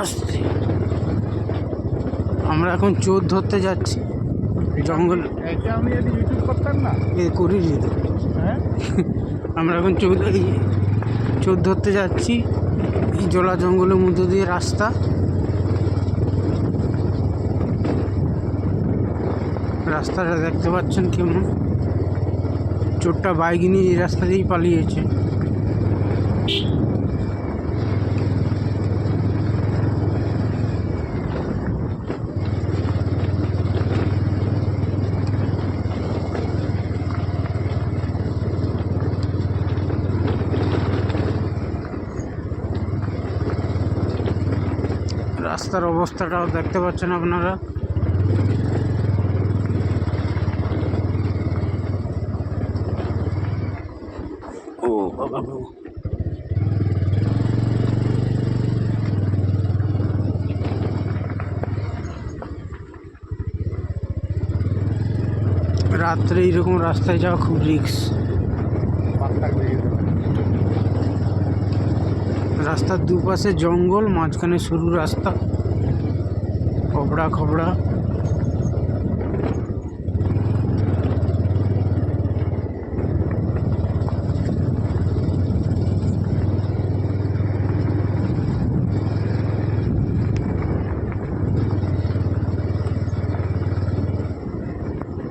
আসছে। আমরা এখন চোর ধরতে যাচ্ছি জঙ্গল। আমি যদি ইউটিউব করতাম না করি যেত। হ্যাঁ আমরা এখন চোর ধরতে যাচ্ছি এই জলা জঙ্গলের মধ্যে দিয়ে রাস্তা। রাস্তাটা দেখতে পাচ্ছেন কেমন। চোরটা বাইক নিয়ে এই রাস্তা দিয়েই পালিয়েছে। রাস্তার অবস্থাটাও দেখতে পাচ্ছেন আপনারা। ও বাবা গো, রাত্রে এইরকম রাস্তায় যাওয়া খুব রিস্ক। রাস্তার দুপাশে জঙ্গল, মাঝখানে সরু রাস্তা, খবড়া খবড়া।